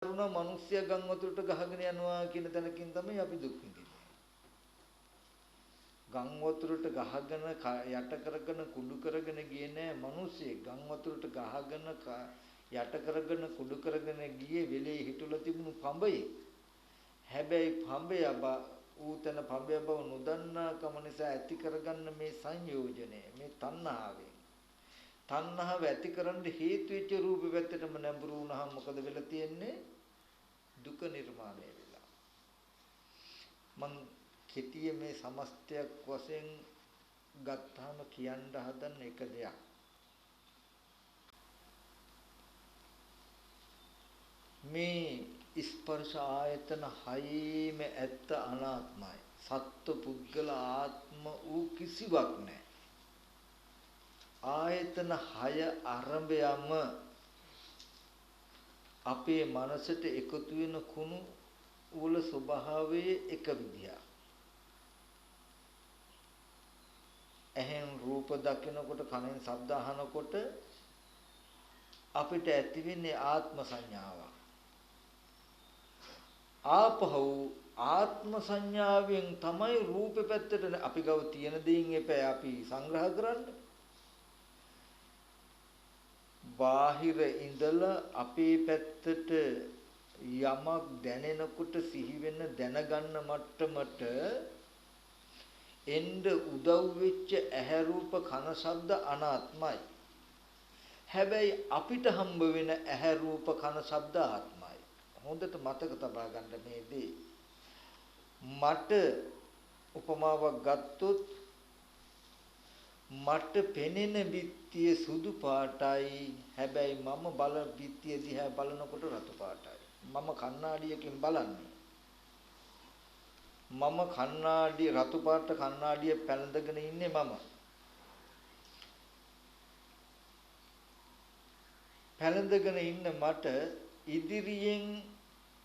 කරුණ මිනිස්සයා ගම් වතුරට ගහගෙන යනවා කියන තැනකින් තමයි අපි දුක් විඳින්නේ. ගම් වතුරට ගහගෙන යට කරගෙන කුඩු කරගෙන ගියේ නෑ මිනිස්සෙක්. ගම් වතුරට ගහගෙන යට කරගෙන කුඩු කරගෙන ගියේ වෙලේ හිටුලා තිබුණු පඹයේ. හැබැයි පඹය ඌතන පඹය බව නොදන්නාකම නිසා ඇති කරගන්න මේ සංයෝජනය මේ තණ්හාවෙන්. තණ්හාව ඇතිකරන්න හේතු වෙච්ච රූපෙ පැත්තටම නැඹුරු වුණාම මොකද වෙලා තියෙන්නේ? දුක නිර්මාණය වෙලා. මං කෙටිය මේ සමස්තයක් වශයෙන් ගත්තාම කියන්න හදන එක දෙයක්. මේ ස්පර්ශ ආයතන හයේම ඇත්ත අනාත්මයි. සත්ව පුද්ගල ආත්ම වූ කිසිවක් නැහැ. ආයතන 6 අරඹයම අපේ මනසට එකතු වෙන කුණු වල ස්වභාවයේ එක විදියක්. ඇහෙන් රූප දකිනකොට කනෙන් ශබ්ද අහනකොට අපිට ඇති වෙන්නේ ආත්ම සංඥාවක්. ආපහු ආත්ම සංඥාවෙන් තමයි රූපේ පැත්තට අපි ගව තියෙන දේන් එපා අපි සංග්‍රහ කරන්නේ. බාහිර ඉඳලා අපේ පැත්තට යමක් දැනෙනකොට සිහි වෙන දැනගන්න මට්ටමට එන්න උදව් වෙච්ච ඇහැ රූප කන ශබ්ද අනාත්මයි. හැබැයි අපිට හම්බ වෙන ඇහැ රූප කන ශබ්ද ආත්මයි. හොඳට මතක තබා ගන්න මේ දේ. මට උපමාවක් ගත්තොත් මට පෙනෙන බිත්තිය සුදු පාටයි. හැබැයි මම බල බිත්තිය දිහා බලනකොට රතු පාටයි. මම කණ්ණාඩියකින් බලන්නේ. මම කණ්ණාඩිය රතු පාට කණ්ණාඩිය පැලඳගෙන ඉන්නේ මම. පැලඳගෙන ඉන්න මට ඉදිරියෙන්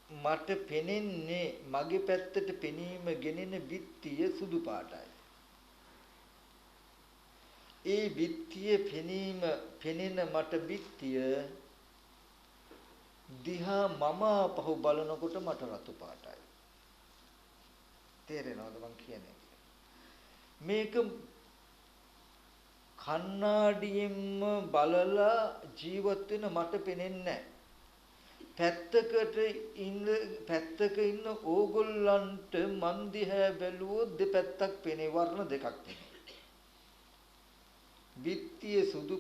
මට පෙනෙන්නේ මගේ පැත්තට පෙනීම ගෙනෙන බිත්තිය සුදු පාටයි. ඒ බිත්තිය පෙනෙන මට බිත්තිය දිහා මම පහු බලනකොට මට රතු පාටයි. තේරෙනවද මං කියන්නේ? මේක කණ්ණාඩියෙන්ම බලලා ජීවත් වෙන මට පෙනෙන්නේ නැහැ. පැත්තක ඉන්න ඕගොල්ලන්ට මන් දිහා බැලුවොත් දෙපැත්තක් පෙනේ, වර්ණ දෙකක් පෙනේ. බිත්තිය සුදු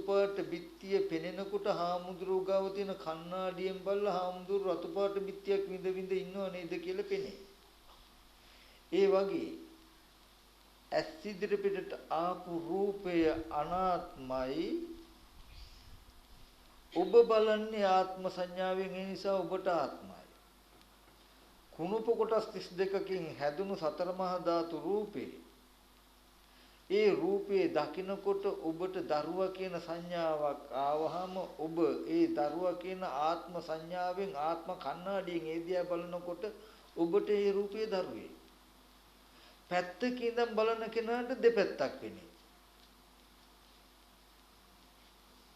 පාට බිත්තිය පෙනෙනකොට හාමුදුරුවෝ ගාව තියෙන කණ්ණාඩියෙන් බලලා හාමුදුරුවෝ රතු පාට බිත්තියක් විඳ ඉන්නව නේද කියලා පෙනේ. ඒ වගේ ඇස් ඉදිරි පිටට ආපු රූපය අනාත්මයි. ඔබ බලන්නේ ආත්ම සංඥාවෙන්, ඒ නිසා ඔබට ආත්මයි. කුණුප කොටස් 32කින් හැදුණු සතර මහා ධාතු රූපේ. ඒ රූපේ දකින්නකොට ඔබට දරුවා කියන සංඥාවක් ආවහම ඔබ ඒ දරුවා කියන ආත්ම සංඥාවෙන් ආත්ම කණ්ණාඩියෙන් ඒ දිහා බලනකොට ඔබට ඒ රූපේ දරුවේ. පැත්තකින් බලන කෙනාට දෙපැත්තක් වෙන්නේ.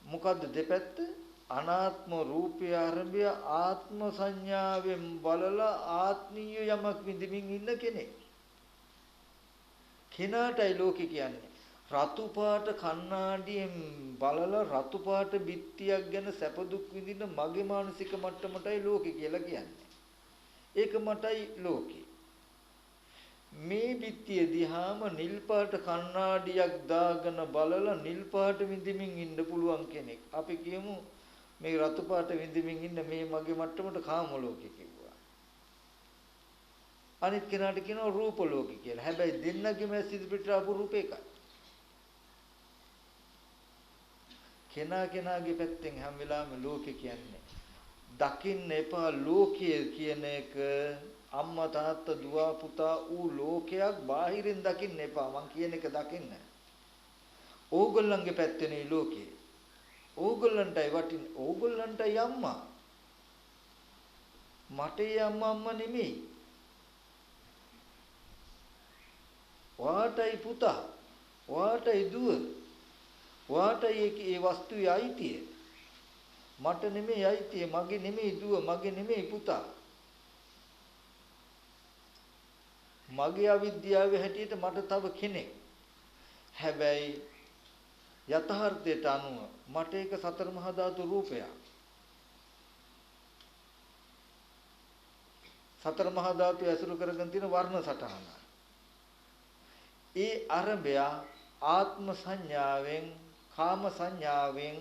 මොකද්ද දෙපැත්ත? අනාත්ම රූපය ආරම්භය ආත්ම සංඥාවෙන් බලලා ආත්මීය යමක් විඳින්මින් ඉන්න කෙනෙක්. කෙනාටයි ලෝකේ කියන්නේ. රතු පාට කණ්ණාඩියෙන් බලලා රතු පාට බිත්තියක් ගැන සැප දුක් විඳින මගේ මානසික මට්ටමටයි ලෝකේ කියලා කියන්නේ. ඒක මටයි ලෝකේ. මේ බිත්තිය දිහාම නිල් පාට කණ්ණාඩියක් දාගෙන බලලා නිල් පාට විඳින්මින් ඉන්න පුළුවන් කෙනෙක්. අපි කියමු මේ රතු පාට විඳින්මින් ඉන්න මේ මගේ මට්ටමට කාම ලෝකේ කිව්වා. අනිත් කෙනාට කියනවා රූප ලෝකේ කියලා. හැබැයි දෙන්නගේම සිත් පිට ආපු රූප එකයි. කෙනාගේ පැත්තෙන් හැම වෙලාවෙම ලෝකේ කියන්නේ. දකින්න එපා ලෝකයේ කියන එක අම්මා තාත්තා දුව පුතා ඌ ලෝකයක් බාහිරින් දකින්න එපා. මං කියන එක දකින්න. ඕගොල්ලන්ගේ පැත්තේ ලෝකේ. ඕගොල්ලන්ටයි වටින්නේ. ඕගොල්ලන්ටයි අම්මා. මට අම්මා නෙමෙයි. වාටයි පුතා. වාටයි දුව. වාටයි ඒ වස්තුවේ අයිතිය. මට නෙමෙයි අයිතිය, මගේ නෙමෙයි දුව, මගේ නෙමෙයි පුතා. මගේ අවිද්‍යාවේ හැටියට මට තව කෙනෙක්. හැබැයි යථාර්ථයට අනුව මට ඒක සතර මහා ධාතු රූපයක්. සතර මහා ධාතු ඇසුරු කරගෙන තියෙන වර්ණ සටහන. ඒ අරබය ආත්ම සංඥාවෙන්, කාම සංඥාවෙන්,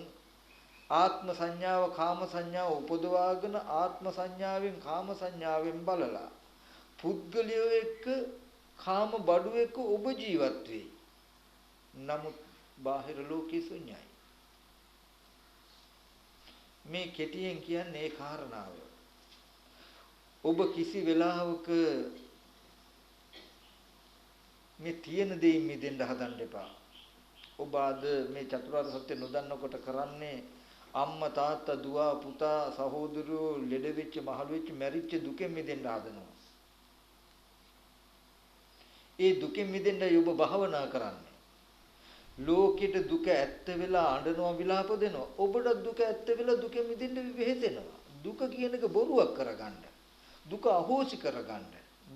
ආත්ම සංඥාව කාම සංඥාව උපදවාගෙන ආත්ම සංඥාවෙන් කාම සංඥාවෙන් බලලා පුද්ගලයෝ එක්ක කාම බඩු එක්ක ඔබ ජීවත් වෙයි. නමුත් බාහිර ලෝකේ ශුන්‍යයි. මේ කෙටියෙන් කියන්නේ ඒ කාරණාව. ඔබ කිසි වෙලාවක මේ තියෙන දෙයින් මිදෙන්න හදන්න එපා. ඔබ අද මේ චතුරාර්ය සත්‍ය නොදන්නකොට කරන්නේ අම්මා තාත්තා දුව පුතා සහෝදරයෝ ලෙඩ වෙච්ච මහලු වෙච්ච මැරිච්ච දුකෙන් මිදෙන්න හදනවා. ඒ දුකෙන් මිදෙන්නයි ඔබ භාවනා කරන්නේ. ලෝකෙට දුක ඇත්ත වෙලා අඬනවා විලාප දෙනවා. ඔබට දුක ඇත්ත වෙලා දුකෙන් මිදෙන්න වෙහෙසෙනවා. දුක කියන එක බොරුවක් කරගන්න. දුක අහෝසි කරගන්න.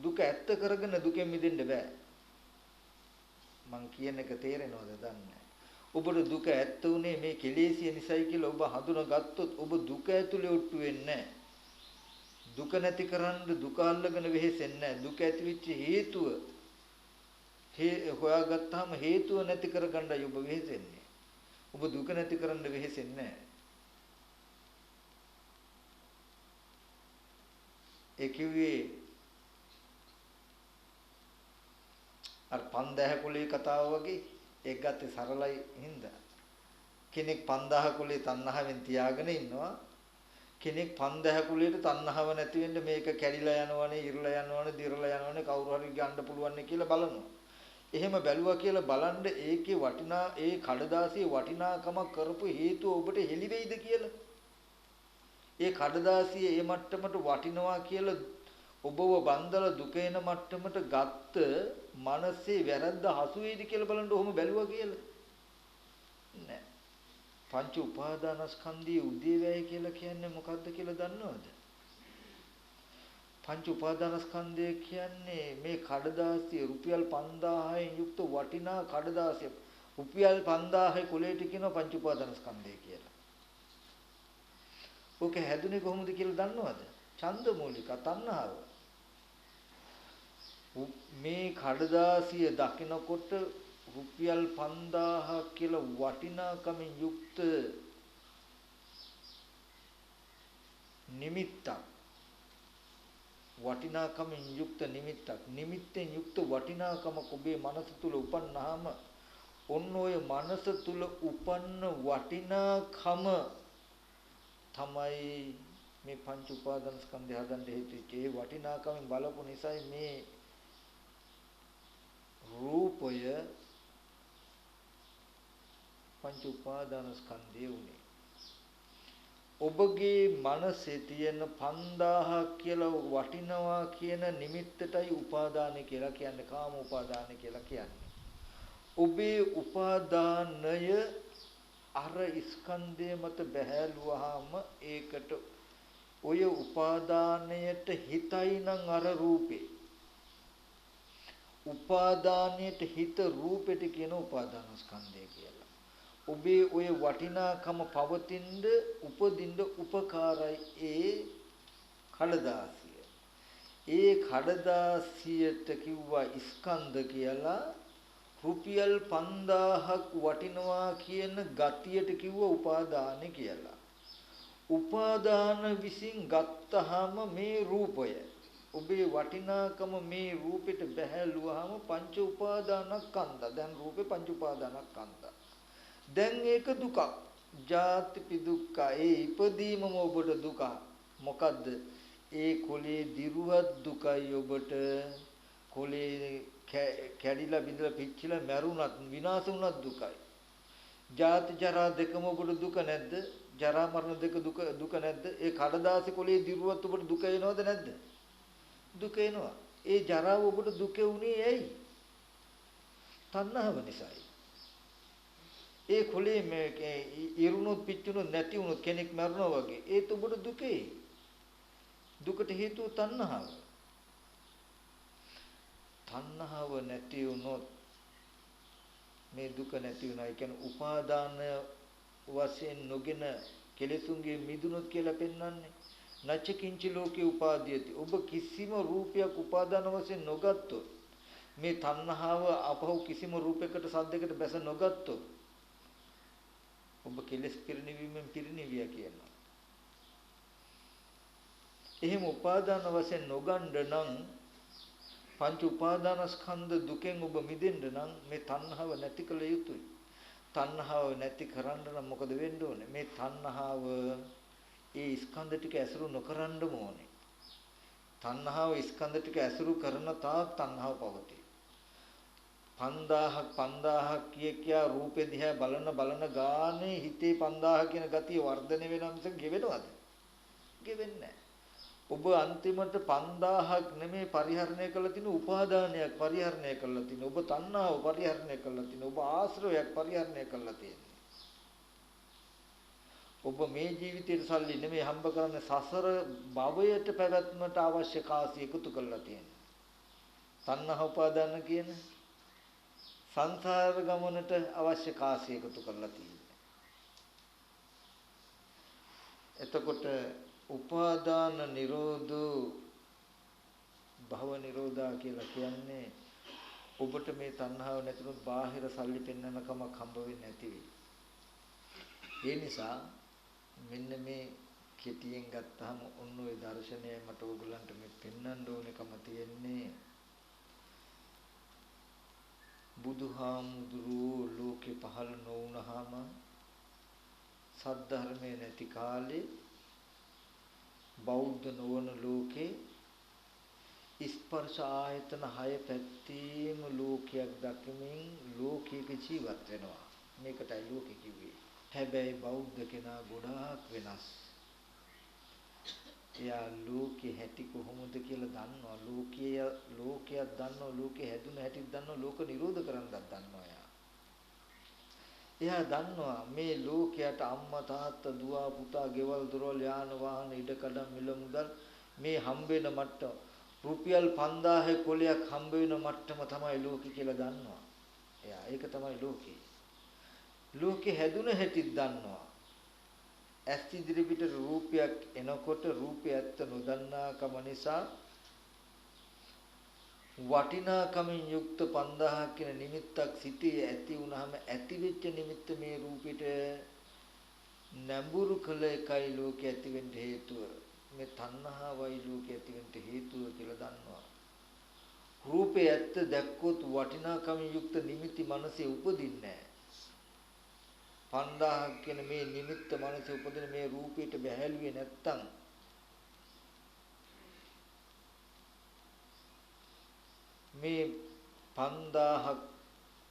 දුක ඇත්ත කරගෙන දුකෙන් මිදෙන්න බෑ. මං කියන එක තේරෙනවද දන්නේ? ඔබට දුක ඇත්ත උනේ මේ කෙලෙසිය නිසායි කියලා ඔබ හඳුනාගත්තොත් ඔබ දුක ඇතුලේ ඔට්ටු වෙන්නේ නැහැ. දුක නැති කරන්න දුක අල්ලගෙන වෙහෙසෙන්නේ නැහැ. දුක ඇතිවෙච්ච හේතුව හොයාගත්තාම හේතුව නැති කරගන්නයි ඔබ වෙහෙසෙන්නේ. ඔබ දුක නැති කරන්න වෙහෙසෙන්නේ නැහැ. ඒ කිව්වේ අර 5000 කුලේ කතාව වගේ ඒක ගත්තේ සරලයි හින්දා. කෙනෙක් 5000 කුලේ තණ්හාවෙන් තියාගෙන ඉන්නවා. කෙනෙක් 5000 කුලේට තණ්හාව නැති වෙන්න මේක කැඩිලා යනවනේ, ඉරලා යනවනේ, දිරලා යනවනේ, කවුරු හරි ගන්න පුළුවන් නේ කියලා බලනවා. එහෙම බැලුවා කියලා බලන්න ඒකේ වටිනා ඒ කඩදාසියේ වටිනාකම කරපු හේතුව ඔබට හෙළි වෙයිද කියලා. ඒ කඩදාසිය ඒ මට්ටමට වටිනවා කියලා ඔබව බන්දලා දුක එන මට්ටමට ගත්ත මනසේ වැරද්ද හසු වෙයිද කියලා බලන්න ඔහොම බැලුවා කියලා. නෑ. පංච උපාදානස්කන්ධයේ උදේවැය කියලා කියන්නේ මොකද්ද කියලා දන්නවද? පංච උපාදානස්කන්ධය කියන්නේ මේ කඩදාසිය රුපියල් 5000න් යුක්ත වටිනා කඩදාසිය. රුපියල් 5000 කුලයට කියනවා පංච උපාදානස්කන්ධය කියලා. ඕක හැදුනේ කොහොමද කියලා දන්නවද? ඡන්ද මූලික තණ්හාව. මේ කඩදාසිය දකිනකොට රුපියල් 5000 කියලා වටිනාකමින් යුක්ත නිමිත්තක්, වටිනාකමින් යුක්ත නිමිත්තෙන් යුක්ත වටිනාකම ඔබේ මනස තුල උපන්නාම ඔන්න ඔය මනස තුල උපන්න වටිනාකම තමයි මේ පංච උපාදානස්කන්ධය හදන්න හේතු වෙච්ච ඒ වටිනාකමින් බලපු නිසායි මේ රූපය පංච උපාදානස්කන්ධය උනේ. ඔබගේ මනසේ තියෙන 5000 කියලා වටිනවා කියන නිමිත්තටයි උපාදානය කියලා කියන්නේ, කාම උපාදානය කියලා කියන්නේ. ඔබේ උපාදානය අර ස්කන්ධය මත බැහැලුවාම ඒකට ඔය උපාදානයට හිතයි නම් අර රූපේ. උපාදානයට හිත රූපෙට කියන උපාදානස්කන්ධය කියලා. ඔබේ ඔය වටිනාකම පවතින්න උපදින්න උපකාරයි ඒ කඩදාසිය. ඒ කඩදාසියට කිව්වා ස්කන්ධ කියලා. රුපියල් 5000ක් වටිනවා කියන ගතියට කිව්වා උපාදාන කියලා. උපාදාන විසින් ගත්තාම මේ රූපය ඔබේ වටිනාකම මේ රූපෙට බැහැලුවාම පංච උපාදානස්කන්ධ. දැන් රූපේ පංච උපාදානස්කන්ධ. දැන් ඒක දුකක්. ජාතිපි දුක්ඛ. ඒ ඉපදීමම ඔබට දුක. මොකද්ද? ඒ කොලේ දිරුවත් දුකයි ඔබට. කොලේ කැඩිලා බිඳලා පිච්චිලා මැරුණත් විනාශ වුණත් දුකයි. ජාති ජරා දෙකම ඔබට දුක නැද්ද? ජරා මරණ දෙක දුක නැද්ද? ඒ කඩදාසි කොලේ දිරුවත් ඔබට දුක එනවද නැද්ද? දුක එනවා. ඒ ජරාව ඔබට දුක උනේ ඇයි? තණ්හාව නිසායි. ඒ කුලේ මේ ඉරුණොත් පිච්චුණොත් නැති වුණොත් කෙනෙක් මරනවා වගේ. ඒත් ඔබට දුකේ. දුකට හේතුව තණ්හාව. තණ්හාව නැති වුණොත් මේ දුක නැති වෙනවා. ඒ කියන්නේ උපාදාන වශයෙන් නොගෙන කෙලෙසුන්ගේ මිදුනොත් කියලා පෙන්වන්නේ. නච්ච කිංචි ලෝකේ උපාදීයති. ඔබ කිසිම රූපයක් උපාදාන වශයෙන් නොගත්තොත් මේ තණ්හාව අපහු කිසිම රූපයකට සද්දයකට බැස නොගත්තොත් ඔබ කෙලෙස් පිරිනිවීමෙන් පිරිනිවියා කියනවා. එහෙම උපාදාන වශයෙන් නොගන්න නම් පංච උපාදානස්කන්ධ දුකෙන් ඔබ මිදෙන්න නම් මේ තණ්හාව නැති කළ යුතුයි. තණ්හාව නැති කරන්න නම් මොකද වෙන්න ඕනේ? මේ තණ්හාව ඒ ස්කන්ධ ටික ඇසුරු නොකරන්න ඕනේ. තණ්හාව ස්කන්ධ ටික ඇසුරු කරන තාක් තණ්හාව පවතී. 5000ක් කියා රූපේ දිහා බලන ගානේ හිතේ 5000 කියන ගතිය වර්ධනය වෙනවා මිසක ගෙවෙනවද? ගෙවෙන්නේ නැහැ. ඔබ අන්තිමට 5000ක් නෙමේ පරිහරණය කරලා තියෙන උපාදානයක් පරිහරණය කරලා තියෙන. ඔබ තණ්හාව පරිහරණය කරලා තියෙන. ඔබ ආශ්‍රවයක් පරිහරණය කරලා තියෙන. ඔබ මේ ජීවිතයේ සල්ලි නෙමේ හම්බ කරන්නේ සසර භවයට පැවැත්මට අවශ්‍ය කාසිය එකතු කරලා තියෙන. තණ්හා උපාදාන කියන සංසාර ගමනට අවශ්‍ය කාසිය එකතු කරලා තියෙනවා. එතකොට උපාදාන නිරෝධෝ භව නිරෝධා කියලා කියන්නේ ඔබට මේ තණ්හාව නැතිවෙත් බාහිර සල්ලි පෙන්වන කමක් හම්බ වෙන්නේ නැති වෙයි. ඒ නිසා මෙන්න මේ කෙටියෙන් ගත්තාම ඔන්න ඔය දර්ශනය මට ඕගොල්ලන්ට මේ පෙන්වන්න ඕනකම තියෙන්නේ බුදුහාමුදුරුවෝ ලෝකේ පහළ නොවුනහම සද්ධර්මයේ නැති කාලේ බෞද්ධ නොවන ලෝකේ ස්පර්ශ ආයතන 6 පැත්තේම ලෝකයක් දක්මින් ලෝකයක ජීවත් වෙනවා. මේකටයි ලෝකෙ කිව්වේ. හැබැයි බෞද්ධ කෙනා ගොඩාක් වෙනස්. එයා ලෝකේ හැටි කොහොමද කියලා දන්නවා. ලෝකයක් දන්නවා. ලෝකේ හැදුන හැටිත් දන්නවා. ලෝක නිරෝධ කරන්නත් දන්නවා එයා. එයා දන්නවා මේ ලෝකයට අම්මා තාත්තා දුව පුතා ගෙවල් දොරවල් යාන වාහන ඉඩකඩම් මිල මුදල් මේ හම්බ වෙන මට්ටම රුපියල් 5000 කොලයක් හම්බ වෙන මට්ටම තමයි ලෝකෙ කියලා දන්නවා. එයා ඒක තමයි ලෝකේ. ලෝකේ හැදුන හැටිත් දන්නවා. ඇස් ඉදිරි පිට රූපයක් එනකොට රූපය ඇත්ත නොදන්නාකම නිසා වටිනාකමින් යුක්ත 5000 කියන නිමිත්තක් සිටී ඇති වුනහම ඇති වෙච්ච නිමිත්ත මේ රූපෙට නැඹුරු කළ එකයි ලෝකෙ ඇති වෙන්න හේතුව. මේ තණ්හාවයි ලෝකෙ ඇති වෙන්න හේතුව කියලා දන්නවා. රූපේ ඇත්ත දැක්කොත් වටිනාකමින් යුක්ත නිමිති මනසේ උපදින්නේ නැහැ. 5000 කියන මේ නිමිත්ත මනසේ උපදින මේ රූපයට බැහැලුවේ නැත්තම් මේ 5000ක්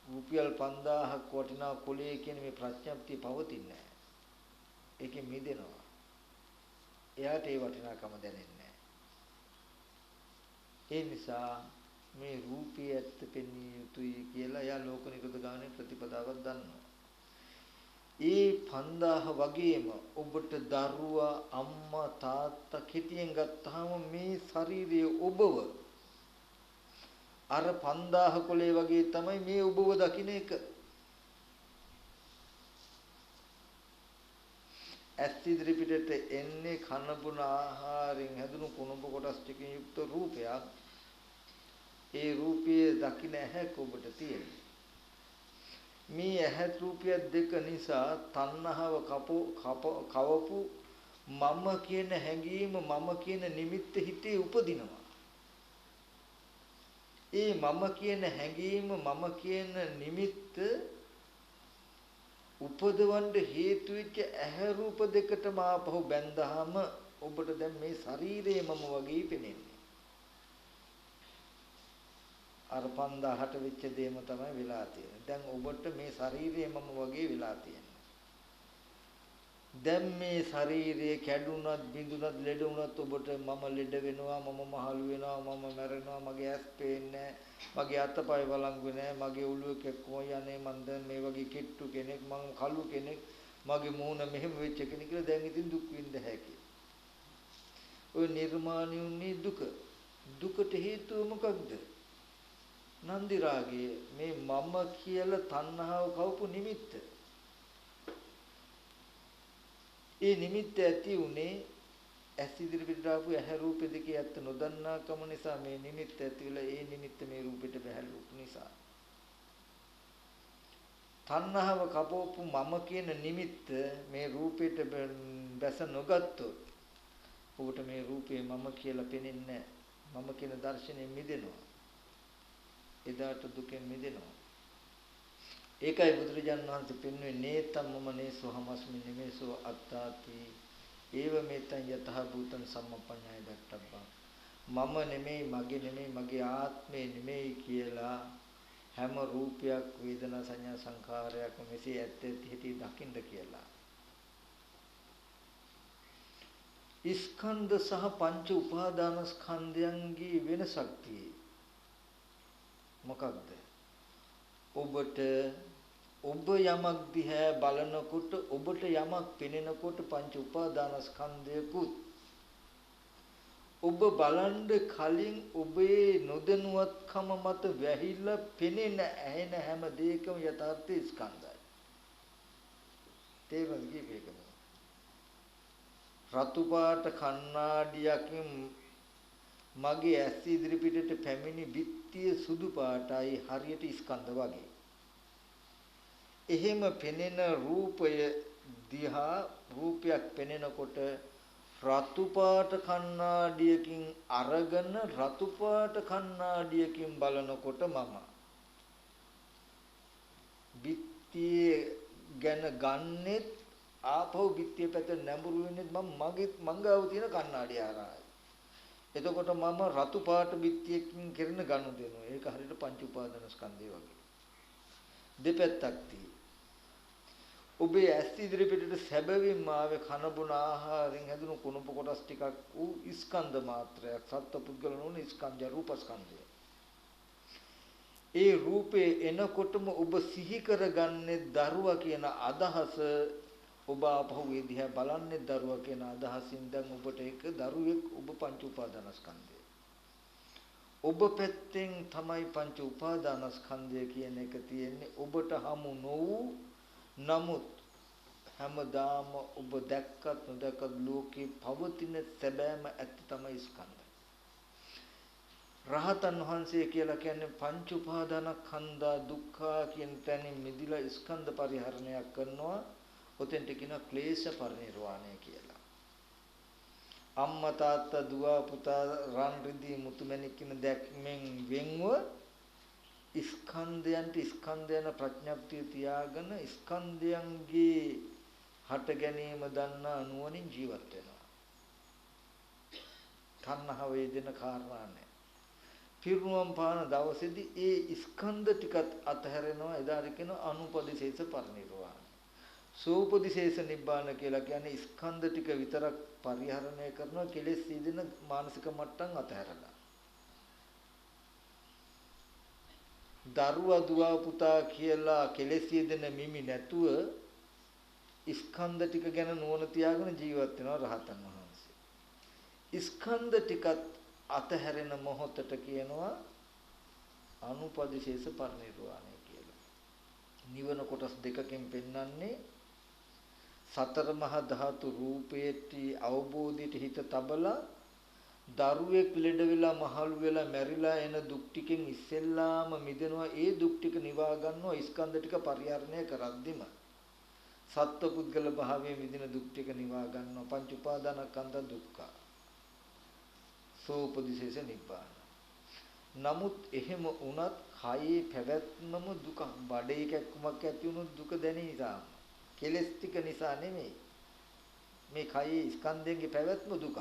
රුපියල් 5000ක් වටිනා කුලයේ කියන මේ ප්‍රඥප්තිය පවතින්නේ නැහැ. ඒකෙන් මිදෙනවා. එයාට ඒ වටිනාකම දැනෙන්නේ නැහැ. ඒ නිසා මේ රූපය ඇත්ත පෙන්විය යුතුයි කියලා එයා ලෝක නිරෝධ ගාමී ප්‍රතිපදාවක් දන්නවා. ඒ 5000 වගේම ඔබට දරුවා අම්මා තාත්තා කෙටියෙන් ගත්තාම මේ ශරීරයේ ඔබව අර 5000 කොලේ වගේ තමයි මේ ඔබව දකින්න එක. ඇස් ඉදිරි පිටට එන්නේ කන බොන ආහාරයෙන් හැදුණු කුණප කොටස් ටිකකින් යුක්ත රූපයක්. ඒ රූපයේ දකින්න ඇහැක් ඔබට තියෙනවා. මේ ඇහත් රූපය දෙක නිසා තණ්හාව කවපු මම කියන හැඟීම මම කියන නිමිත්ත හිතේ උපදිනවා. ඒ මම කියන හැඟීම මම කියන නිමිත්ත උපදවන්න හේතු වෙච්ච ඇහැ රූප දෙකටම ආපහු බැඳහම ඔබට දැන් මේ ශරීරයේ මම වගේ පෙනෙන්නේ. අර 5000ට වෙච්ච දේම තමයි වෙලා තියෙන්නේ. දැන් ඔබට මේ ශරීරයේ මම වගේ වෙලා තියෙන්නේ. දැන් මේ ශරීරයේ කැඩුනත් බිඳුනත් ලෙඩ වුණත් ඔබට මම ලෙඩ වෙනවා මම මහලු වෙනවා මම මැරෙනවා මගේ ඇස් පේන්නේ මගේ අතපය වළංගු නැහැ මගේ ඔළුව කැක්කෝ යන්නේ මන් දැන් මේ වගේ කෙට්ටු කෙනෙක් මම කළු කෙනෙක් මගේ මූණ මෙහෙම වෙච්ච කෙනෙක් කියලා දැන් ඉතින් දුක් විඳ හැකියි. ඔය නිර්මාණය උනේ දුකට හේතුව මොකක්ද? නන්දි රාගය මේ මම කියලා තණ්හාව කවපු නිමිත්ත. ඒ නිමිත්ත ඇති උනේ ඇස් ඉදිරියට ආපු ඇහැ රූප දෙකේ ඇත්ත නොදන්නාකම නිසා මේ නිමිත්ත ඇති වෙලා ඒ නිමිත්ත මේ රූපෙට බැහැලු නිසා. තණ්හාව කපවපු මම කියන නිමිත්ත මේ රූපෙට බැස නොගත්තොත් ඔබට මේ රූපේ මම කියලා පෙනෙන්නේ නැහැ. මම කියන දර්ශනයෙන් මිදෙනවා. එදාට දුකෙන් මිදෙනවා. ඒකයි බුදුරජාණන් වහන්සේ පෙන්වන්නේ නේතම් මම නේසෝ හමස්මි නෙමේසෝ අත්තාති ඒව මේතං යතහ භූතං සම්මප්පඤ්ඤාය දක්තබ්බං මම නෙමෙයි මගේ නෙමෙයි මගේ ආත්මේ නෙමෙයි කියලා හැම රූපයක් වේදනා සංඥා සංඛාරයක් මෙසේ ඇත්ත ඇති දකින්න කියලා. ස්කන්ධ සහ පංච උපාදාන ස්කන්ධයන්ගේ වෙනසක් තියෙයි. මොකක්ද? ඔබට ඔබ යමක් දිහා බලනකොට ඔබට යමක් පෙනෙනකොට පංච උපාදාන ස්කන්ධයකුත් ඔබ බලන්න කලින් ඔබේ නොදැනුවත්කම මත වැහිලා පෙනෙන ඇහෙන හැම දෙයකම යථාර්ථ ස්කන්ධයි. තේරුම් ගියේකම රතු පාට කණ්ණාඩියකින් මගේ ඇස් ඉදිරි පිටට පැමිණි බිත්තිය සුදු පාටයි හරියට ස්කන්ධ වගේ. එහෙම පෙනෙන රූපය දිහා රූපයක් පෙනෙනකොට රතු පාට කණ්ණාඩියකින් අරගෙන රතු පාට කණ්ණාඩියකින් බලනකොට මම බිත්තිය ගැන ගන්නෙත් ආපහු බිත්තිය පැත්ත නැඹුරු වෙන්නේ මම මගේ මංගාව තියෙන කණ්ණාඩිය හරහායි. එතකොට මම රතු පාට බිත්තියකින් කරන ගනුදෙනුව. ඒක හරියට පංච උපාදාන ස්කන්ධය වගේ. දෙපැත්තක් තියෙයි. ඔබේ ඇස් ඉදිරි පිටට සැබවින්ම ආවේ කන බොන ආහාරයෙන් හැදුණු කුණප කොටස් ටිකක් වූ ස්කන්ධ මාත්‍රයක්. සත්පුද්ගල නොවන ස්කන්ධය රූපස්කන්ධය. ඒ රූපේ එනකොටම ඔබ සිහි කරගන්නේ දරුවා කියන අදහස ඔබ ආපහු ඒ දිහා බලන්නේ දරුවා කියන අදහසින් දැන් ඔබට ඒක දරුවෙක් ඔබ පංච උපාදානස්කන්ධය. ඔබ පැත්තෙන් තමයි පංච උපාදානස්කන්ධය කියන එක තියෙන්නේ ඔබට හමු නොවූ නමුත් හැමදාම ඔබ දැක්කත් නොදැක්කත් ලෝකේ පවතින සැබෑම ඇත්ත තමයි ස්කන්ධය. රහතන් වහන්සේ කියලා කියන්නේ පංච උපාදානස්කන්ධා දුක්ඛ කියන තැනින් මිදිලා ස්කන්ධ පරිහරණයක් කරනවා. ඔතෙන්ට කියන ක්ලේශ පරිනිර්වාණය කියලා. අම්මා තාත්තා දුව පුතා රන් රිදී මුතුමැණික් කියන දැක්මෙන් වෙන්ව ස්කන්ධයන්ට ස්කන්ධයන ප්‍රඥප්තිය තියාගෙන ස්කන්ධයන්ගේ හට ගැනීම දන්නා නුවණින් ජීවත් වෙනවා. තණ්හාව වේදෙන කාරණා නැහැ. පිරුණම් පාන දවසේදී ඒ ස්කන්ධ ටිකත් අතහැරෙනවා. එදාට කියන අනුපදිශේෂ පරිනිර්වාණය. සෝපදිශේෂ නිබ්බාන කියලා කියන්නේ ස්කන්ධ ටික විතරක් පරිහරණය කරනවා කෙලෙස් සීදෙන මානසික මට්ටම් අතහැරලා. දරුවා දුව පුතා කියලා කෙලෙස් සීදෙන මිමි නැතුව ස්කන්ධ ටික ගැන නුවණ තියාගෙන ජීවත් වෙනවා රහතන් වහන්සේ. ස්කන්ධ ටිකත් අතහැරෙන මොහොතට කියනවා අනුපදිශේෂ පරිනිර්වාණය කියලා. නිවන කොටස් දෙකකින් පෙන්වන්නේ සතර මහා ධාතු රූපේටි අවබෝධයට හිත තබලා දරුවෙක් ලෙඩ වෙලා මහලු වෙලා මැරිලා එන දුක් ටිකෙන් ඉස්සෙල්ලාම මිදෙනවා. ඒ දුක් ටික නිවා ගන්නවා ස්කන්ධ ටික පරිහරණය කරද්දිම සත්පුද්ගල භාවයේ මිදින දුක් ටික නිවා ගන්නවා. පංච උපාදානස්කන්ධ දුක්ඛ සෝපදිශේෂ නිබ්බාන. නමුත් එහෙම වුණත් කයේ පැවැත්මම දුක. බඩේ කැක්කුමක් ඇති වුණොත් දුක දැනෙන නිසා කෙලස් ටික නිසා නෙමෙයි. මේ කයේ ස්කන්ධයන්ගේ පැවැත්ම දුක.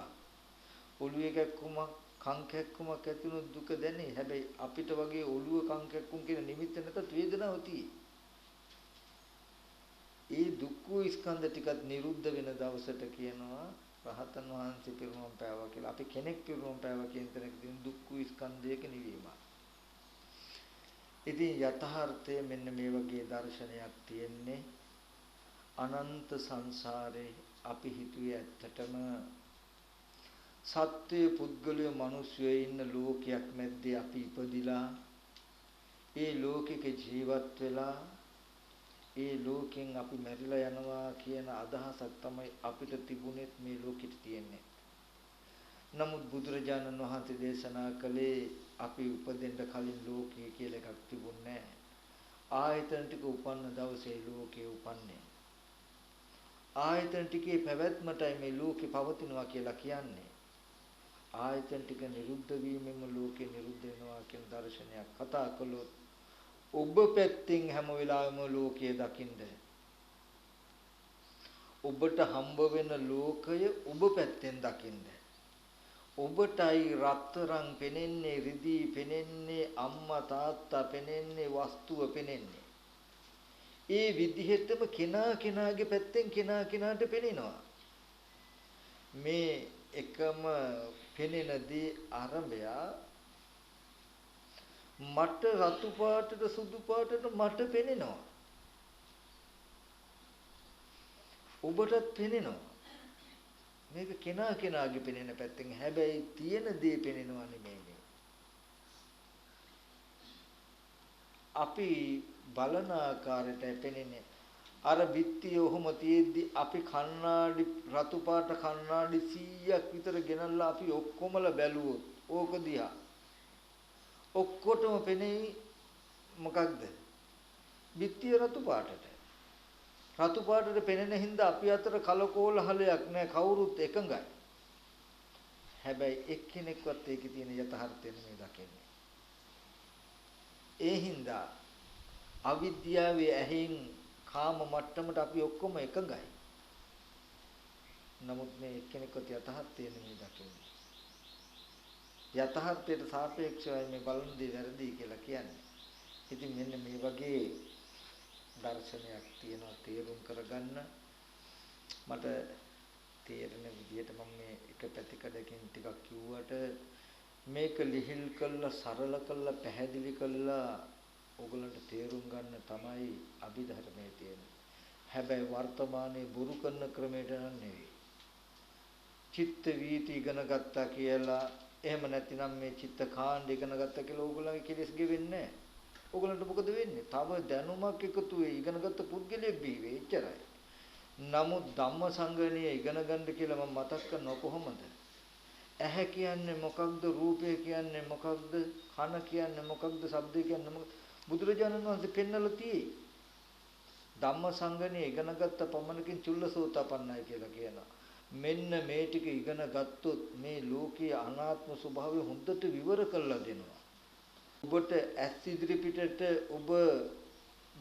ඔළුවේ කැක්කුමක් කන් කැක්කුමක් ඇති වුණොත් දුක දැනේ. හැබැයි අපිට වගේ ඔළුව කන් කැක්කුම් කියන නිමිත්ත නැතත් වේදනාව තියෙයි. ඒ දුක් ස්කන්ධ ටිකත් නිරුද්ධ වෙන දවසට කියනවා රහතන් වහන්සේ පිරුණම් පෑවා කියලා. අපි කෙනෙක් පිරුණම් පෑවා කියන තැනකදී දුක්ඛ ස්කන්ධයක නිවීම. ඉතින් යථාර්ථය මෙන්න මේ වගේ දර්ශනයක් තියෙන්නේ අනන්ත සංසාරේ අපි හිතුවේ ඇත්තටම සත්‍ය පුද්ගලයෝ මිනිස්සුયો ඉන්න ලෝකයක් මැද්දේ අපි ඉපදිලා ඒ ලෝකෙක ජීවත් වෙලා ඒ ලෝකෙන් අපි මැරිලා යනවා කියන අදහසක් තමයි අපිට තිබුණෙත් මේ ලෝකෙට තියෙන්නේ. නමුත් බුදුරජාණන් වහන්සේ දේශනා කළේ අපි උපදින්න කලින් ලෝකය කියලා එකක් තිබුණේ නැහැ. ආයතන ටික උපන්න දවසේ ලෝකේ උපන්නේ. ආයතන ටිකේ පැවැත්මටයි මේ ලෝකේ පවතිනවා කියලා කියන්නේ. ආයතන ටික නිරුද්ධ වීමෙන්ම ලෝකේ නිරුද්ධ වෙනවා කියන දර්ශනයක් කතා කළොත් ඔබ පැත්තෙන් හැම වෙලාවෙම ලෝකය දකින්න. ඔබට හම්බ වෙන ලෝකය ඔබ පැත්තෙන් දකින්න. ඔබටයි රත්තරන් පෙනෙන්නේ, රිදී පෙනෙන්නේ, අම්මා තාත්තා පෙනෙන්නේ, වස්තුව පෙනෙන්නේ. ඒ විදිහටම කෙනා කෙනාගේ පැත්තෙන් කෙනා කෙනාට පෙනෙනවා. මේ එකම පෙනෙන දේ අරඹයා මට රතු පාටට සුදු පාටට මට පෙනෙනවා. ඔබටත් පෙනෙනවා. මේක කෙනා කෙනාගේ පෙනෙන පැත්තෙන්. හැබැයි තියෙන දේ පෙනෙනවා නෙමෙයි. අපි බලන ආකාරයට පෙනෙන්නේ අර බිත්තිය ඔහොම තියෙද්දි අපි කණ්ණාඩි රතු පාට කණ්ණාඩි 100ක් විතර ගෙනල්ලා අපි ඔක්කොමලා බැලුවොත් ඕක දිහා ඔක්කොටම පෙනෙයි මොකක්ද? බිත්තිය රතු පාටට. රතු පාටට පෙනෙන හින්දා අපි අතර කලකෝලහලයක් නැහැ, කවුරුත් එකඟයි. හැබැයි එක්කෙනෙක්වත් ඒකේ තියෙන යථාර්ථය නෙමෙයි දකින්නේ. ඒ හින්දා අවිද්‍යාවේ ඇහෙන් කාම මට්ටමට අපි ඔක්කොම එකඟයි. නමුත් මේ එක්කෙනෙක්වත් යථාර්ථය නෙමෙයි දකින්නේ. යථාර්ථයට සාපේක්ෂවයි මේ බලන දේ වැරදි කියලා කියන්නේ. ඉතින් මෙන්න මේ වගේ දර්ශනයක් තියෙනවා තේරුම් කරගන්න. මට තේරෙන විදිහට මම මේ එක පැතිකඩකින් ටිකක් කිව්වට මේක ලිහිල් කළා, සරල කළා, පැහැදිලි කළා ඕගලන්ට තේරුම් ගන්න තමයි අභිධර්මයේ තියෙන්නේ. හැබැයි වර්තමානයේ බොරු කරන ක්‍රමයට නෙවෙයි. චිත්ත වීති ඉගෙන ගත්තා කියලා එහෙම නැතිනම් මේ චිත්ත කාණ්ඩ ඉගෙන ගත්තා කියලා ඕගොල්ලන්ගේ කෙලෙස් ගෙවෙන්නේ නැහැ. ඕගොල්ලන්ට මොකද වෙන්නේ? තව දැනුමක් එකතු වෙයි ඉගෙනගත්ත පුද්ගලයෙක් බිහි වෙයි එච්චරයි. නමුත් ධම්ම සංගණීය ඉගෙන ගන්න කියලා මම මතක් කරනවා කොහොමද? ඇහැ කියන්නේ මොකක්ද? රූපය කියන්නේ මොකක්ද? කන කියන්නේ මොකක්ද? ශබ්දය කියන්නේ මොකක්ද? බුදුරජාණන් වහන්සේ පෙන්වලා තියෙයි. ධම්ම සංගණීය ඉගෙනගත්ත පමණකින් චුල්ලසෝතපන්නයි කියලා කියනවා. මෙන්න මේ ටික ඉගෙන ගත්තොත් මේ ලෝකයේ අනාත්ම ස්වභාවය හොඳට විවර කරලා දෙනවා. ඔබට ඇස් ඉදිරි පිටට ඔබ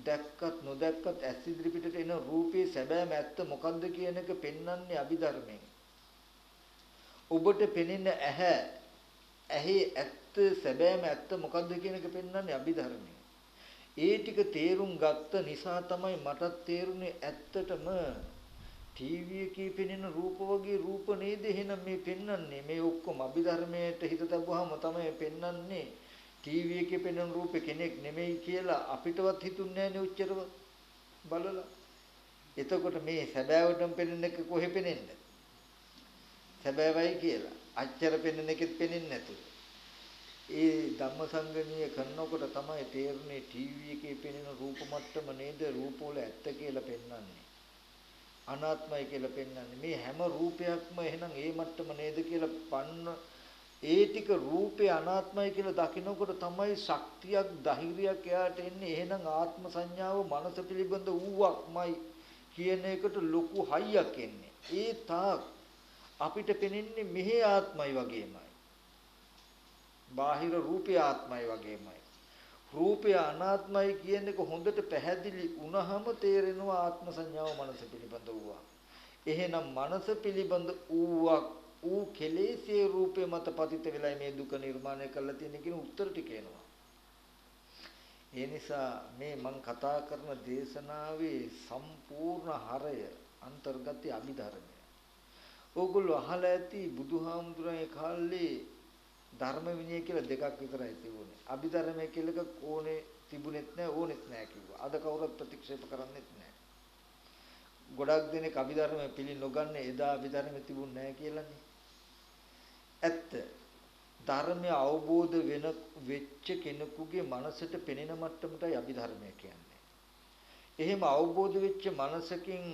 දැක්කත් නොදැක්කත් ඇස් ඉදිරි පිටට එන රූපේ සැබෑම ඇත්ත මොකද්ද කියන එක පෙන්වන්නේ අභිධර්මයෙන්. ඔබට පෙනෙන ඇහි ඇත්ත සැබෑම ඇත්ත මොකද්ද කියන එක පෙන්වන්නේ අභිධර්මයෙන්. ඒ ටික තේරුම් ගත්ත නිසා තමයි මටත් තේරුනේ ඇත්තටම ටීවී එකේ පෙනෙන රූප වගේ රූප නේද එහෙනම් මේ පෙන්වන්නේ. මේ ඔක්කොම අභිධර්මයට හිත තබුවාම තමයි පෙන්වන්නේ. ටීවී එකේ පෙනෙන රූපේ කෙනෙක් නෙමෙයි කියලා අපිටවත් හිතුන්නේ නැහැ නේ උච්චරව බලලා. එතකොට මේ සැබෑවටම පෙනෙන එක කොහෙ පෙනෙන්නේ? සැබෑවයි කියලා. අච්චර පෙනෙන එකෙත් පෙනෙන්නේ නැතුව. ඒ ධම්මසංගණීය කරනකොට තමයි තේරුනේ ටීවී එකේ පෙනෙන රූප මට්ටම නේද රූපවල ඇත්ත කියලා පෙන්වන්නේ. අනාත්මයි කියලා පෙන්වන්නේ. මේ හැම රූපයක්ම එහෙනම් ඒ මට්ටම නේද කියලා පන්න ඒ ටික රූපේ අනාත්මයි කියලා දකිනකොට තමයි ශක්තියක් ධෛර්යයක් එයාට එන්නේ. එහෙනම් ආත්ම සංඥාව මනස පිළිබඳ ඌවක්මයි කියන එකට ලොකු හයියක් එන්නේ. ඒ තාක් අපිට පෙනෙන්නේ මෙහි ආත්මයි වගේමයි. බාහිර රූපේ ආත්මයි වගේමයි. රූපය අනාත්මයි කියන එක හොඳට පැහැදිලි වුණාම තේරෙනවා ආත්ම සංඥාව මනස පිළිබඳ වූවා. එහෙනම් මනස පිළිබඳ වූවක් ඌ කෙලෙසේ රූපේ මත පතිත වෙලා මේ දුක නිර්මාණය කරලා තියෙන කියන උත්තර ටික එනවා. ඒ නිසා මේ මම කතා කරන දේශනාවේ සම්පූර්ණ හරය අන්තර්ගතය අභිධර්මය. ඕගොල්ලෝ අහලා ඇති බුදුහාමුදුරන්ගේ කාලේ ධර්ම විනය කියලා දෙකක් විතරයි තිබුණේ. අභිධර්මය කියලා එකක් ඕනේ තිබුණෙත් නැහැ ඕනෙත් නැහැ කිව්වා. අද කවුරුත් ප්‍රතික්ෂේප කරන්නේත් නැහැ. ගොඩක් දෙනෙක් අභිධර්මය පිළි නොගන්නේ එදා අභිධර්මය තිබුණ නැහැ කියලානේ. ඇත්ත. ධර්මය අවබෝධ වෙච්ච කෙනෙකුගේ මනසට පෙනෙන මට්ටමටයි අභිධර්මය කියන්නේ. එහෙම අවබෝධ වෙච්ච මනසකින්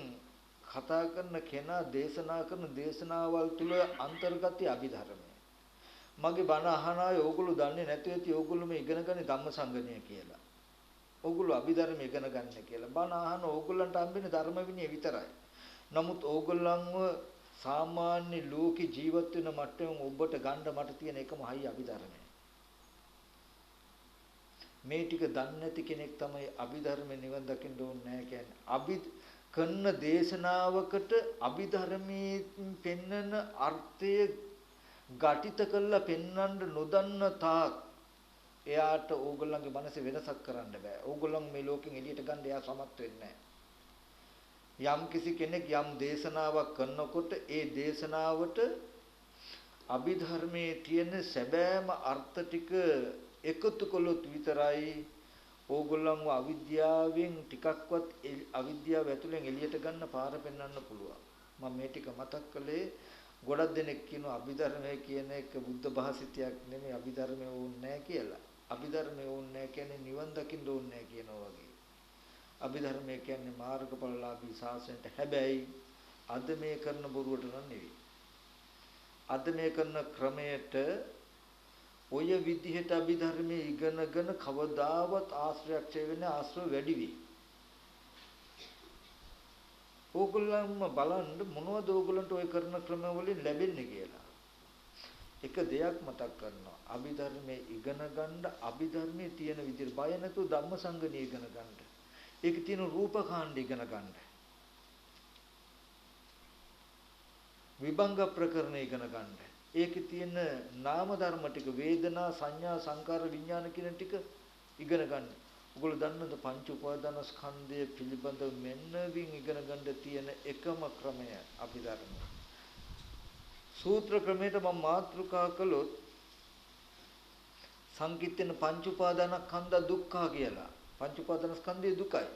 කතා කරන කෙනා දේශනා කරන දේශනාවල් තුල අන්තර්ගතය අභිධර්මය. මගේ බණ අහන අය ඕගොල්ලෝ දන්නේ නැති ඇති ඕගොල්ලෝ මේ ඉගෙන ගන්නේ ධම්මසංගණය කියලා. ඕගොල්ලෝ අභිධර්ම ඉගෙන ගන්න කියලා. බණ අහන ඕගොල්ලන්ට හම්බෙන්නේ ධර්ම විනය විතරයි. නමුත් ඕගොල්ලන්ව සාමාන්‍ය ලෝකේ ජීවත් වෙන මට්ටමෙන් ඔබට ගන්න මට තියෙන එකම හයි අභිධර්මය. මේ ටික දන්නේ නැති කෙනෙක් තමයි අභිධර්මයේ නිවන් දකින්න ඕනේ නැහැ කියන්නේ. කරන දේශනාවකට අභිධර්මයේ පෙන්නන අර්ථය ගටිත කරලා පෙන්වන්න නොදන්න තාක් එයාට ඕගොල්ලන්ගේ මනසේ වෙනසක් කරන්න බෑ. ඕගොල්ලන් මේ ලෝකෙන් එළියට ගන්න එයා සමත් වෙන්නේ නැහැ. යම් කිසි කෙනෙක් යම් දේශනාවක් කරනකොට ඒ දේශනාවට අභිධර්මයේ තියෙන සැබෑම අර්ථ ටික එකතු කළොත් විතරයි ඕගොල්ලන්ව අවිද්‍යාවෙන් ටිකක්වත් අවිද්‍යාව ඇතුලෙන් එළියට ගන්න පාර පෙන්වන්න පුළුවන්. මම මේ ටික මතක් කළේ ගොඩක් දෙනෙක් කියනවා අභිධර්මය කියන එක බුද්ධ භාෂිතයක් නෙමෙයි අභිධර්මය ඕනේ නැහැ කියලා. අභිධර්මය ඕනේ නැහැ කියන්නේ නිවන් දකින්න ඕනේ නැහැ කියනවා වගේ. අභිධර්මය කියන්නේ මාර්ගඵලලාභී ශාසනයට. හැබැයි අද මේ කරන බොරුවට නම් නෙවෙයි. අද මේ කරන ක්‍රමයට ඔය විදිහට අභිධර්මයේ ඉගෙනගෙන කවදාවත් ආශ්‍රයක්ෂය වෙන්නේ ආශ්‍රව වැඩි වෙයි. ඕගොල්ලන්ම බලන්න මොනවද ඕගොල්ලන්ට ඔය කරන ක්‍රම වලින් ලැබෙන්නේ කියලා. එක දෙයක් මතක් කරනවා. අභිධර්මයේ ඉගෙන ගන්න අභිධර්මයේ තියෙන විදිහට බය නැතුව ධම්මසංගණී ඉගෙන ගන්න. ඒකේ තියෙන රූපකාණ්ඩ ඉගෙන ගන්න. විභංග ප්‍රකරණ ඉගෙන ගන්න. ඒකේ තියෙන නාම ධර්ම ටික වේදනා සංඥා සංකාර විඥාන කියන ටික ඉගෙන ගන්න. ඔයගොල්ලෝ දන්නද පංච උපාදාන ස්කන්ධය පිළිබඳව මෙන්නවින් ඉගෙන ගන්න තියෙන එකම ක්‍රමය අභිධර්ම. සූත්‍ර ක්‍රමයට මම මාතෘකා කළොත් සංකිට්ඨන පංච උපාදානස්කන්ධ දුක්ඛ කියලා. පංච උපාදානස්කන්ධය දුකයි.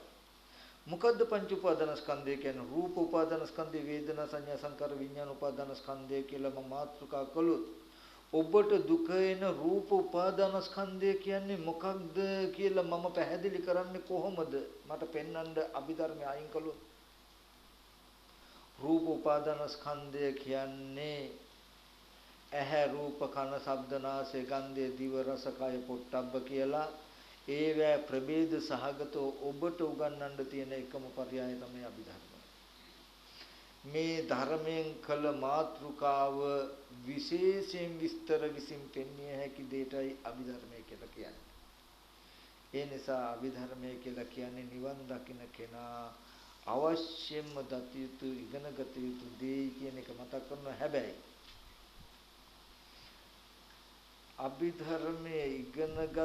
මොකද්ද පංච උපාදානස්කන්ධය කියන්නේ? රූප උපාදානස්කන්ධය, වේදනා සංඥා සංකාර විඥාන උපාදානස්කන්ධය කියලා මම මාතෘකා කළොත් ඔබට දුක එන රූප උපාදානස්කන්ධය කියන්නේ මොකක්ද කියලා මම පැහැදිලි කරන්නේ කොහොමද? මට පෙන්වන්න අභිධර්මය අයින් කළොත්. රූප උපාදානස්කන්ධය කියන්නේ ඇහැ රූප කන ශබ්ද නාසය ගන්ධය දිව රස කය පොට්ටබ්බ කියලා ඒවැ ප්‍රභේද සහගතව ඔබට උගන්වන්න තියෙන එකම පරයය තමයි අභිධර්ම. මේ ධර්මයෙන් කළ මාතෘකාව විශේෂයෙන් විස්තර විසින් පෙන්විය හැකි දෙයටයි අභිධර්මය කියලා කියන්නේ. ඒ නිසා අභිධර්මය කියලා කියන්නේ නිවන් දකින්න කෙනා අවශ්‍යම දත යුතු ඉගෙනගත යුතු දේ කියන එක මතක් කරනවා. හැබැයි අභිධර්මයේ ඉගෙනගත්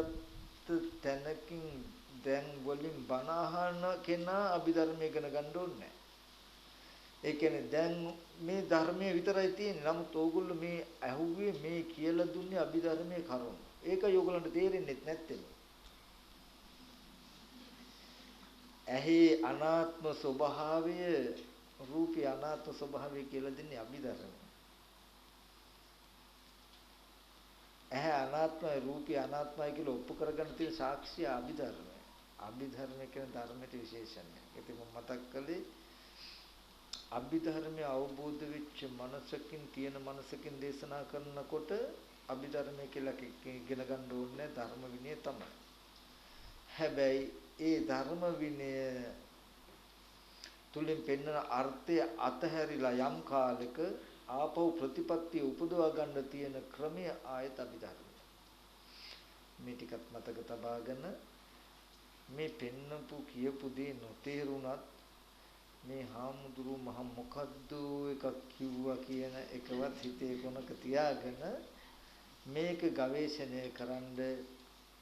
තැනකින් දැන් වලින් බණ අහන කෙනා අභිධර්මය ඉගෙන ගන්න ඕනේ නැහැ. ඒ කියන්නේ දැන් මේ ධර්මයේ විතරයි තියෙන්නේ. නමුත් ඕගොල්ලෝ මේ ඇහුවේ මේ කියලා දුන්නේ අභිධර්මයේ කරුණ. ඒකයි ඕගොල්ලන්ට තේරෙන්නේ නැත්තේ. ඇහි අනාත්ම ස්වභාවය, රූපී අනාත්ම ස්වභාවය කියලා දෙන්නේ අභිධර්මය. ඇහැ අනාත්මයි රූපී අනාත්මයි කියලා ඔප්පු කරගන්න තියෙන සාක්ෂිය අභිධර්මය. අභිධර්මය කියන ධර්මයට විශේෂණය. ඒක මම මතක් කළේ අභිධර්මයේ අවබෝධ වෙච්ච මනසකින් තියෙන මනසකින් දේශනා කරනකොට අභිධර්මය කියලා ඉගෙන ගන්න ඕනේ ධර්ම විනය තමයි. හැබැයි ඒ ධර්ම විනය තුලින් පෙන්වන අර්ථය අතහැරිලා යම් කාලෙක ආපහු ප්‍රතිපත්තිය උපදවා ගන්න තියෙන ක්‍රමය ආයත අභිධර්මය. මේ ටිකත් මතක තබාගෙන මේ පෙන්නපු කියපු දේ නොතේරුණත් මේ හාමුදුරුවෝ මහ මොකද්ද එකක් කිව්වා කියන එකවත් හිතේ කොනක තියාගෙන මේක ගවේෂණය කරන්න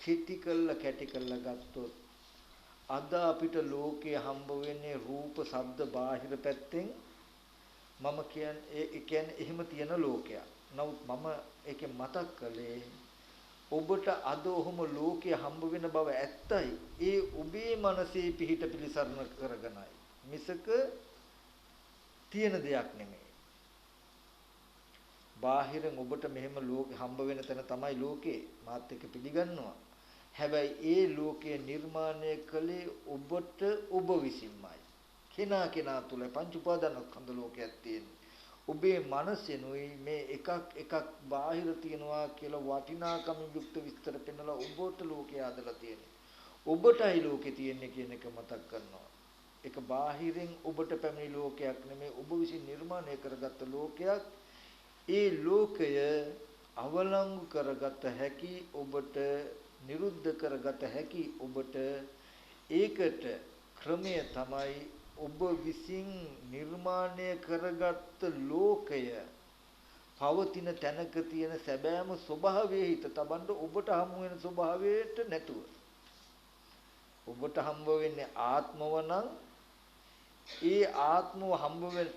කෙටි කළා කැටි කළා ගත්තොත් අද අපිට ලෝකයේ හම්බ වෙන්නේ රූප, ශබ්ද, බාහිර පැත්තෙන් මම කියන්නේ එහෙම තියෙන ලෝකයක්. නමුත් මම ඒකේ මතක් කළේ ඔබට අද ඔහොම ලෝකයේ හම්බ වෙන බව ඇත්තයි. ඒ ඔබේ මනසේ පිහිට පිලිසරණ කරගෙනයි. මිසක තියෙන දෙයක් නෙමෙයි. බාහිරෙන් ඔබට මෙහෙම ලෝකෙ හම්බ වෙන තැන තමයි ලෝකේ මාත් එක්ක පිළිගන්නවා. හැබැයි ඒ ලෝකය නිර්මාණය කළේ ඔබට ඔබ විසින්මයි. කෙනා තුල පංච උපාදානස්කන්ධ ලෝකයක් තියෙනවා. ඔබේ මනසෙනුයි මේ එකක් බාහිර තියනවා කියලා වටිනාකම යුක්ත විස්තර පෙන්නලා ඔබට ලෝකය ආදලා තියෙනවා. ඔබටයි ලෝකේ තියෙන්නේ කියන එක මතක් කරනවා. ඒක බාහිරින් ඔබට පැමිණි ලෝකයක් නෙමෙයි ඔබ විසින් නිර්මාණය කරගත්ත ලෝකයක්. ඒ ලෝකය අවලංගු කරගත හැකි ඔබට නිරුද්ධ කරගත හැකි ඔබට ඒකට ක්‍රමය තමයි ඔබ විසින් නිර්මාණය කරගත්ත ලෝකය පවතින තැනක තියෙන සැබෑම ස්වභාවයේ හිත තබන්න ඔබට හමු වෙන ස්වභාවයට නැතුව ඔබට හම්බ වෙන්නේ ආත්මව නම් ඒ ආත්මව හම්බ වෙන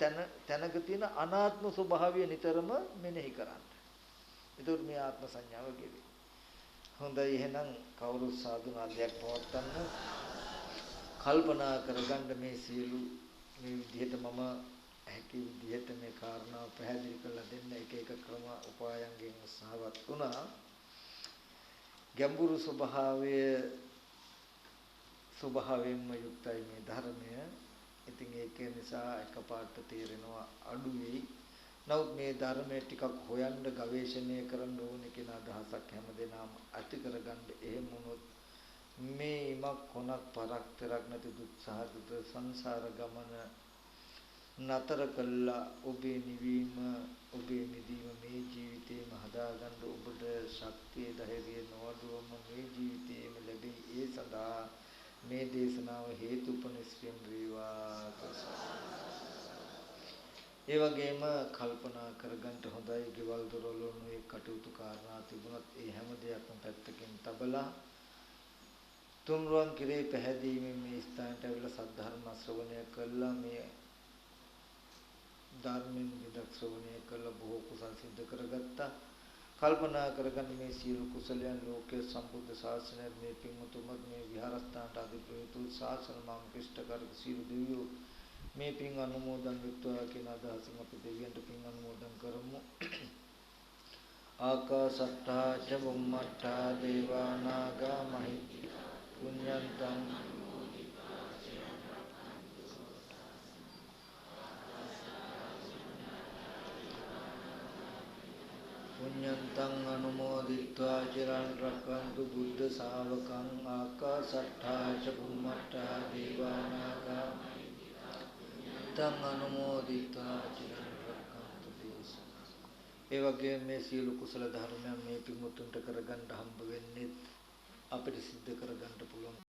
තැනක තියෙන අනාත්ම ස්වභාවය නිතරම මෙනෙහි කරන්න. ඒතකොට මේ ආත්ම සංඥාව ගෙවේ. හොඳයි එහෙනම් කවුරු සාධුනාදයක් පවත්වන්න කල්පනා කරගන්න මේ සියලු මේ විදිහට මම හැකි විදිහට මේ කාරණාව පැහැදිලි කරලා දෙන්න එක ක්‍රම උපායන්ගෙන් උත්සාහවත් වුණා. ගැඹුරු ස්වභාවයෙන්ම යුක්තයි මේ ධර්මය. ඉතින් ඒක නිසා එකපාරට තේරෙනවා අඩු වෙයි. නමුත් මේ ධර්මයේ ටිකක් හොයන්න ගවේෂණය කරන්න ඕනේ කියන අදහසක් හැමදේනම ඇති කරගන්න. එහෙම වුණොත් මේ ඉමක් කොනක් පරක්තරක් නැති දුක්සහගත සංසාර ගමන නතර කළා ඔබේ නිවීම ඔබේ මිදීම මේ ජීවිතේම හදාගන්න ඔබට ශක්තිය ධෛර්යය නොවඩුවම මේ ජීවිතේම ලැබෙයි. ඒ සඳහා මේ දේශනාව හේතුපනිස්කම් වේවා. ඒ වගේම කල්පනා කරගන්න හොඳයි ගෙවල් දොරවල් වල කටයුතු කාරණා තිබුණත් ඒ හැම දෙයක්ම පැත්තකින් තබලා තුන්රුවන් කිරේ පැහැදීමෙන් මේ ස්ථානට ඇවිල්ලා සද්ධර්ම ශ්‍රවණය කළා. මේ ධර්මයෙන් විදක් ශ්‍රවණය කළා බොහෝ කුසල් සිද්ධ කරගත්තා. කල්පනා කරගන්න මේ සියලු කුසලයන් ලෝකයේ සම්බුද්ධ ශාසනය මේ පින්වතුන්වත් මේ විහාරස්ථානට අධිපති ශාසන මම ක්‍රිෂ්ඨකාරක සියලු දෙවියෝ මේ පින් අනුමෝදන් වෙත්වා කියන අදහසින් අපි දෙවියන්ට පින් අනුමෝදන් කරමු. ආකාසට්ටා ච බුම්මට්ටා දේවා නාග මහිද්దికා පුඤ්ඤන්තං අනුමෝදිत्वा චිරන් රක්ඛන්තු බුද්ධ ශාවකං. ආකාසට්ටා ච බුම්මට්ටා දේවා නාග තං අනුමෝදිत्वा චිරන් රක්ඛන්තු දේශන. ඒ වගේම මේ සියලු කුසල ධර්මයන් මේ පින්වතුන්ට කරගන්න හම්බ වෙන්නේ අපිට සිද්ධ කරගන්න පුළුවන්